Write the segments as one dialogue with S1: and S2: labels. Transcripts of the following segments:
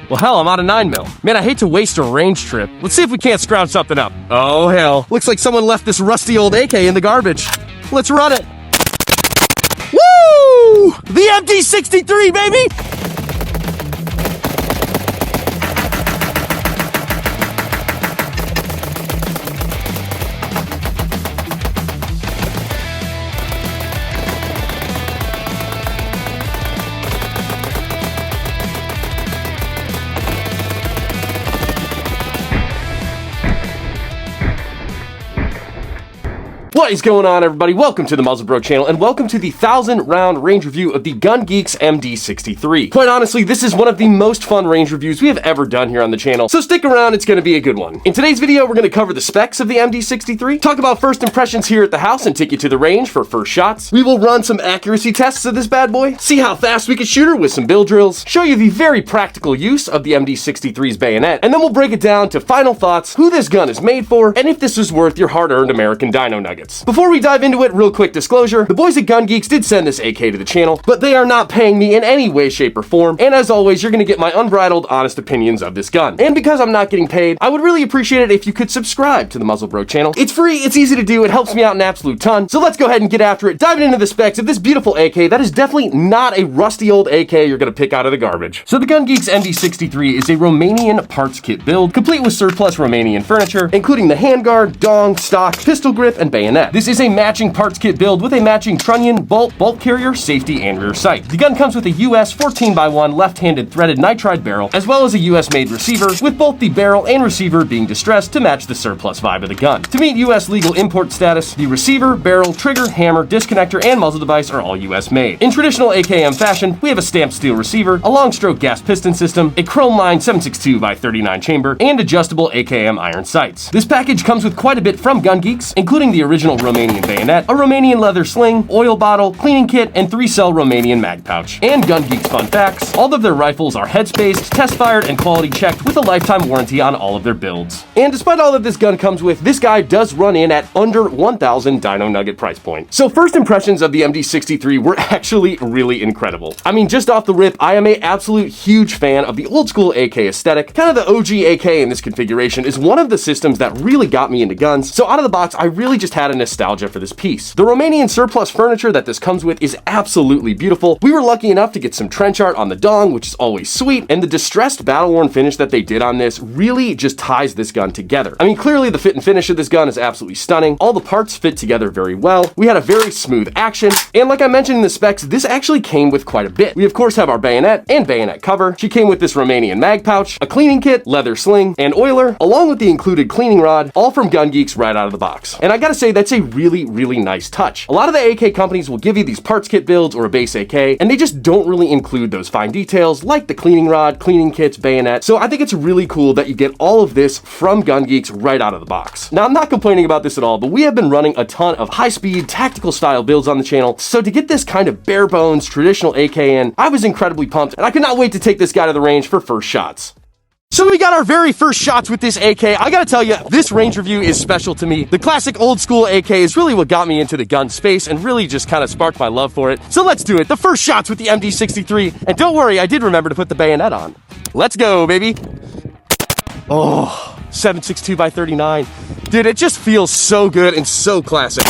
S1: Well, hell, I'm out of 9mm. Man, I hate to waste a range trip. Let's see if we can't scrounge something up. Oh, hell. Looks like someone left this rusty old AK in the garbage. Let's run it. Woo! The MD63, baby! What is going on, everybody? Welcome to the MuzzleBroke channel, and welcome to the 1,000-round range review of the Gun Geeks MD63. Quite honestly, this is one of the most fun range reviews we have ever done here on the channel, so stick around, it's going to be a good one. In today's video, we're going to cover the specs of the MD63, talk about first impressions here at the house, and take you to the range for first shots. We will run some accuracy tests of this bad boy, see how fast we can shoot her with some build drills, show you the very practical use of the MD63's bayonet, and then we'll break it down to final thoughts, who this gun is made for, and if this is worth your hard-earned American dino nuggets. Before we dive into it, real quick disclosure, the boys at Gun Geeks did send this AK to the channel, but they are not paying me in any way, shape, or form, and as always, you're gonna get my unbridled, honest opinions of this gun. And because I'm not getting paid, I would really appreciate it if you could subscribe to the MuzzleBroke channel. It's free, it's easy to do, it helps me out an absolute ton, so let's go ahead and get after it, diving into the specs of this beautiful AK that is definitely not a rusty old AK you're gonna pick out of the garbage. So the Gun Geeks MD63 is a Romanian parts kit build, complete with surplus Romanian furniture, including the handguard, dong, stock, pistol grip, and bayonet. This is a matching parts kit build with a matching trunnion, bolt carrier, safety, and rear sight. The gun comes with a US 14x1 left-handed threaded nitride barrel, as well as a US-made receiver, with both the barrel and receiver being distressed to match the surplus vibe of the gun. To meet US legal import status, the receiver, barrel, trigger, hammer, disconnector, and muzzle device are all US made. In traditional AKM fashion, we have a stamped steel receiver, a long-stroke gas piston system, a chrome-lined 7.62x39 chamber, and adjustable AKM iron sights. This package comes with quite a bit from Gun Geeks, including the original Romanian bayonet, a Romanian leather sling, oil bottle, cleaning kit, and 3-cell Romanian mag pouch. And Gun Geeks fun facts, all of their rifles are head-spaced, test-fired, and quality checked with a lifetime warranty on all of their builds. And despite all that this gun comes with, this guy does run in at under 1,000 Dino Nugget price point. So first impressions of the MD63 were actually really incredible. I mean, just off the rip, I am an absolute huge fan of the old school AK aesthetic. Kind of the OG AK in this configuration is one of the systems that really got me into guns, so out of the box, I really just had a nostalgia for this piece. The Romanian surplus furniture that this comes with is absolutely beautiful. We were lucky enough to get some trench art on the dong, which is always sweet, and the distressed battle-worn finish that they did on this really just ties this gun together. I mean, clearly the fit and finish of this gun is absolutely stunning. All the parts fit together very well. We had a very smooth action, and like I mentioned in the specs, this actually came with quite a bit. We of course have our bayonet and bayonet cover. She came with this Romanian mag pouch, a cleaning kit, leather sling, and oiler, along with the included cleaning rod, all from Gun Geeks right out of the box. And I gotta say, that's a really nice touch. A lot of the AK companies will give you these parts kit builds or a base AK, and they just don't really include those fine details like the cleaning rod, cleaning kits, bayonet. So I think it's really cool that you get all of this from Gun Geeks right out of the box. Now, I'm not complaining about this at all, but we have been running a ton of high-speed, tactical style builds on the channel, so to get this kind of bare bones, traditional AK in, I was incredibly pumped, and I could not wait to take this guy to the range for first shots. So we got our very first shots with this AK. I gotta tell you, this range review is special to me. The classic old school AK is really what got me into the gun space and really just kind of sparked my love for it. So let's do it. The first shots with the MD63. And don't worry, I did remember to put the bayonet on. Let's go, baby. Oh, 7.62x39. Dude, it just feels so good and so classic.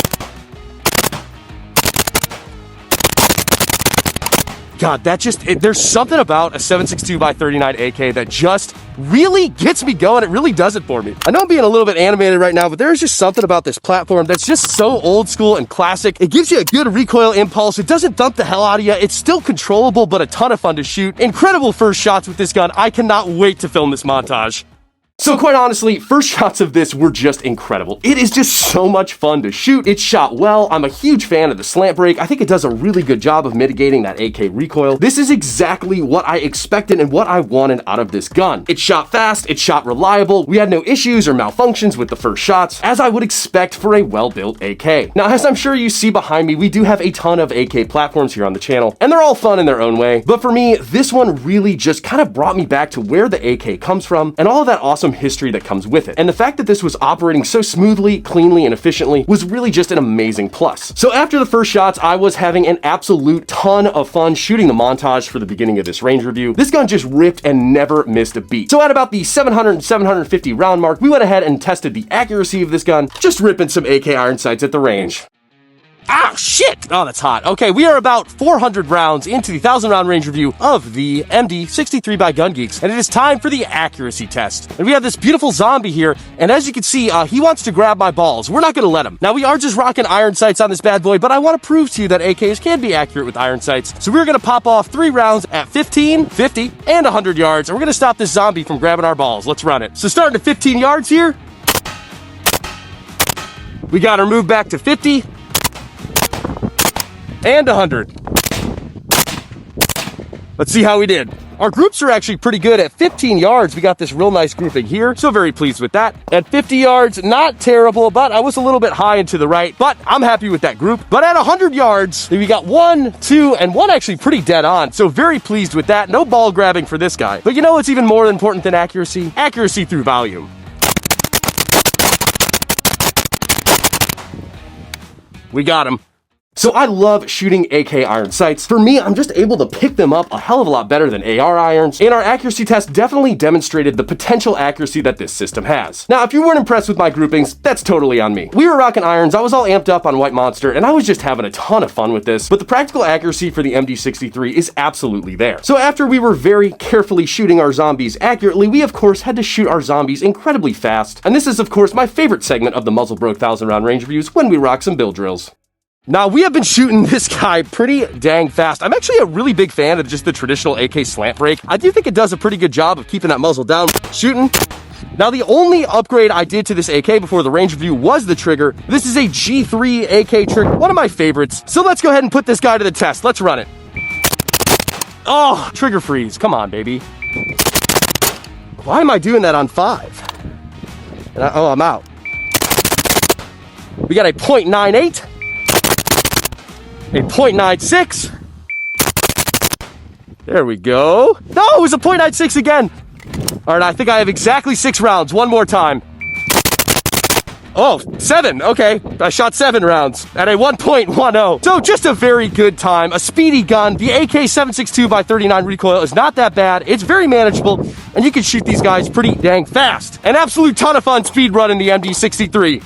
S1: God, that just, there's something about a 7.62x39 AK that just really gets me going. It really does it for me. I know I'm being a little bit animated right now, but there's just something about this platform that's just so old school and classic. It gives you a good recoil impulse. It doesn't thump the hell out of you. It's still controllable, but a ton of fun to shoot. Incredible first shots with this gun. I cannot wait to film this montage. So quite honestly, first shots of this were just incredible. It is just so much fun to shoot. It's shot well. I'm a huge fan of the slant brake. I think it does a really good job of mitigating that AK recoil. This is exactly what I expected and what I wanted out of this gun. It shot fast, it shot reliable. We had no issues or malfunctions with the first shots, as I would expect for a well-built AK. Now, as I'm sure you see behind me, we do have a ton of AK platforms here on the channel, and they're all fun in their own way. But for me, this one really just kind of brought me back to where the AK comes from and all of that awesome awesome history that comes with it. And the fact that this was operating so smoothly, cleanly, and efficiently was really just an amazing plus. So after the first shots, I was having an absolute ton of fun shooting the Montage for the beginning of this range review. This gun just ripped and never missed a beat. So at about the 700 and 750 round mark, we went ahead and tested the accuracy of this gun, just ripping some AK iron sights at the range. Ah, shit! Oh, that's hot. Okay, we are about 400 rounds into the 1,000 round range review of the MD63 by Gun Geeks, and it is time for the accuracy test. And we have this beautiful zombie here, and as you can see, he wants to grab my balls. We're not gonna let him. Now, we are just rocking iron sights on this bad boy, but I want to prove to you that AKs can be accurate with iron sights. So we're gonna pop off 3 rounds at 15, 50, and 100 yards, and we're gonna stop this zombie from grabbing our balls. Let's run it. So starting at 15 yards here. We got her moved back to 50. And 100. Let's see how we did. Our groups are actually pretty good. At 15 yards, we got this real nice grouping here, so very pleased with that. At 50 yards, not terrible, but I was a little bit high and to the right, but I'm happy with that group. But at 100 yards, we got 1, 2, and 1 actually pretty dead on, so very pleased with that. No ball grabbing for this guy. But you know what's even more important than accuracy? Accuracy through volume. We got him. So I love shooting AK iron sights. For me, I'm just able to pick them up a hell of a lot better than AR irons, and our accuracy test definitely demonstrated the potential accuracy that this system has. Now, if you weren't impressed with my groupings, that's totally on me. We were rocking irons, I was all amped up on White Monster, and I was just having a ton of fun with this, but the practical accuracy for the MD63 is absolutely there. So after we were very carefully shooting our zombies accurately, we of course had to shoot our zombies incredibly fast, and this is of course my favorite segment of the MuzzleBroke 1,000 round range reviews, when we rock some bill drills. Now, we have been shooting this guy pretty dang fast. I'm actually a really big fan of just the traditional AK slant break. I do think it does a pretty good job of keeping that muzzle down, shooting. Now, the only upgrade I did to this AK before the range review was the trigger. This is a G3 AK trigger, one of my favorites. So let's go ahead and put this guy to the test. Let's run it. Oh, trigger freeze. Come on, baby. Why am I doing that on 5? Oh, I'm out. We got a .98. A .96. There we go. No, it was a .96 again. All right, I think I have exactly 6 rounds. One more time. Oh, 7. Okay, I shot 7 rounds at a 1.10. So just a very good time. A speedy gun. The AK-762 by 39 recoil is not that bad. It's very manageable, and you can shoot these guys pretty dang fast. An absolute ton of fun speed run in the MD63.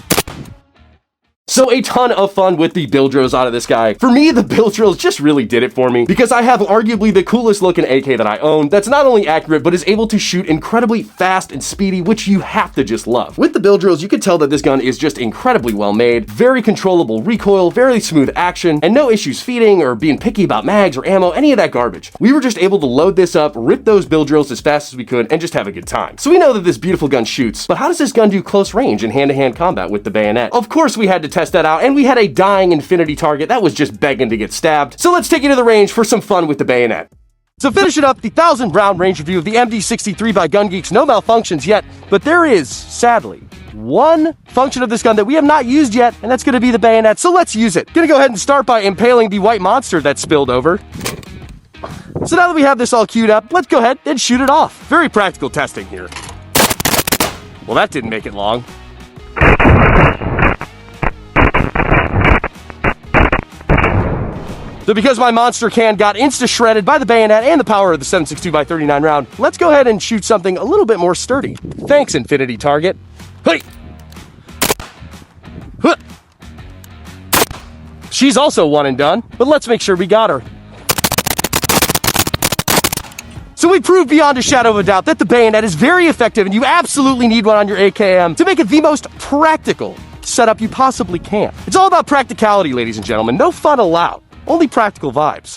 S1: So a ton of fun with the bill drills out of this guy. For me, the bill drills just really did it for me because I have arguably the coolest looking AK that I own that's not only accurate, but is able to shoot incredibly fast and speedy, which you have to just love. With the bill drills, you can tell that this gun is just incredibly well made, very controllable recoil, very smooth action, and no issues feeding or being picky about mags or ammo, any of that garbage. We were just able to load this up, rip those bill drills as fast as we could, and just have a good time. So we know that this beautiful gun shoots, but how does this gun do close range and hand-to-hand combat with the bayonet? Of course, we had to test that out, and we had a dying infinity target that was just begging to get stabbed. So let's take you to the range for some fun with the bayonet. So finishing up the 1,000 round range review of the MD63 by Gun Geeks. No malfunctions yet, but there is, sadly, one function of this gun that we have not used yet, and that's going to be the bayonet. So let's use it. Gonna go ahead and start by impaling the White Monster that spilled over. So now that we have this all queued up, let's go ahead and shoot it off. Very practical testing here. Well, that didn't make it long. So because my monster can got insta-shredded by the bayonet and the power of the 7.62 by 39 round, let's go ahead and shoot something a little bit more sturdy. Thanks, infinity target. Hey! Huh. She's also one and done, but let's make sure we got her. So we proved beyond a shadow of a doubt that the bayonet is very effective, and you absolutely need one on your AKM to make it the most practical setup you possibly can. It's all about practicality, ladies and gentlemen. No fun allowed. Only practical vibes.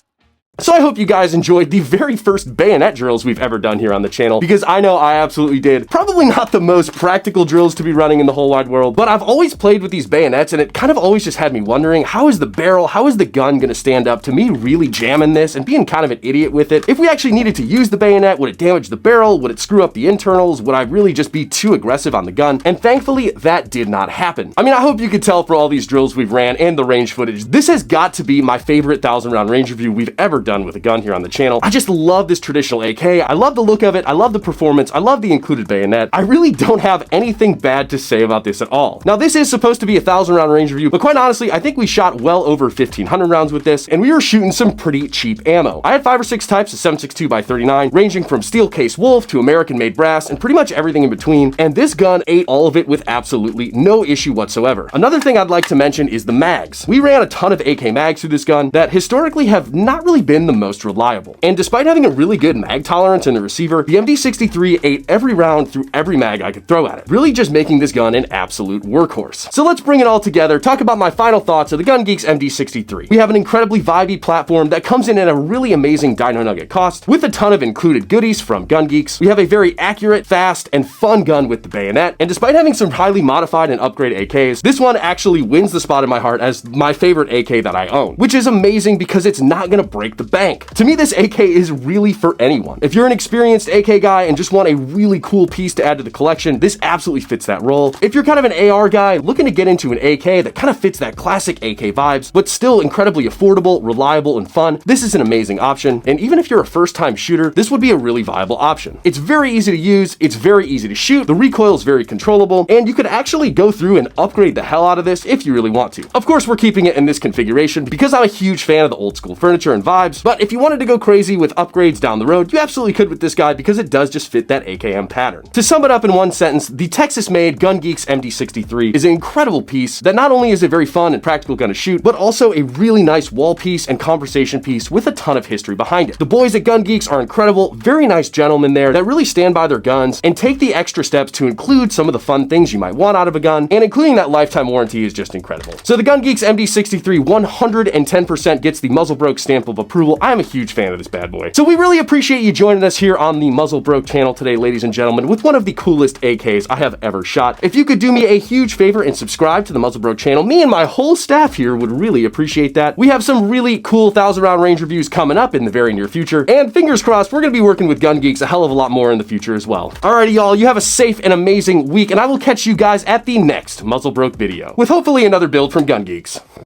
S1: So I hope you guys enjoyed the very first bayonet drills we've ever done here on the channel, because I know I absolutely did. Probably not the most practical drills to be running in the whole wide world, but I've always played with these bayonets, and it kind of always just had me wondering, how is the barrel, how is the gun gonna stand up to me really jamming this and being kind of an idiot with it? If we actually needed to use the bayonet, would it damage the barrel? Would it screw up the internals? Would I really just be too aggressive on the gun? And thankfully, that did not happen. I mean, I hope you could tell for all these drills we've ran and the range footage, this has got to be my favorite 1,000 round range review we've ever done with a gun here on the channel. I just love this traditional AK. I love the look of it. I love the performance. I love the included bayonet. I really don't have anything bad to say about this at all. Now, this is supposed to be a 1,000 round range review, but quite honestly, I think we shot well over 1,500 rounds with this, and we were shooting some pretty cheap ammo. I had 5 or 6 types of 7.62x39, ranging from steel case wolf to American-made brass, and pretty much everything in between, and this gun ate all of it with absolutely no issue whatsoever. Another thing I'd like to mention is the mags. We ran a ton of AK mags through this gun that historically have not really been the most reliable. And despite having a really good mag tolerance in the receiver, the MD63 ate every round through every mag I could throw at it, really just making this gun an absolute workhorse. So let's bring it all together, talk about my final thoughts of the Gun Geeks MD63. We have an incredibly vibey platform that comes in at a really amazing dino nugget cost, with a ton of included goodies from Gun Geeks. We have a very accurate, fast, and fun gun with the bayonet, and despite having some highly modified and upgraded AKs, this one actually wins the spot in my heart as my favorite AK that I own, which is amazing because it's not gonna break the bank. To me, this AK is really for anyone. If you're an experienced AK guy and just want a really cool piece to add to the collection, this absolutely fits that role. If you're kind of an AR guy looking to get into an AK that kind of fits that classic AK vibes, but still incredibly affordable, reliable, and fun, this is an amazing option. And even if you're a first-time shooter, this would be a really viable option. It's very easy to use, it's very easy to shoot, the recoil is very controllable, and you could actually go through and upgrade the hell out of this if you really want to. Of course, we're keeping it in this configuration because I'm a huge fan of the old school furniture and vibes, but if you wanted to go crazy with upgrades down the road, you absolutely could with this guy because it does just fit that AKM pattern. To sum it up in one sentence, the Texas-made Gun Geeks MD63 is an incredible piece that not only is a very fun and practical gun to shoot, but also a really nice wall piece and conversation piece with a ton of history behind it. The boys at Gun Geeks are incredible, very nice gentlemen there that really stand by their guns and take the extra steps to include some of the fun things you might want out of a gun, and including that lifetime warranty is just incredible. So the Gun Geeks MD63 110% gets the MuzzleBroke stamp of approval. I am a huge fan of this bad boy. So we really appreciate you joining us here on the MuzzleBroke channel today, ladies and gentlemen, with one of the coolest AKs I have ever shot. If you could do me a huge favor and subscribe to the MuzzleBroke channel, me and my whole staff here would really appreciate that. We have some really cool 1,000 round range reviews coming up in the very near future, and fingers crossed, we're gonna be working with Gun Geeks a hell of a lot more in the future as well. Alrighty, y'all, you have a safe and amazing week, and I will catch you guys at the next MuzzleBroke video, with hopefully another build from Gun Geeks.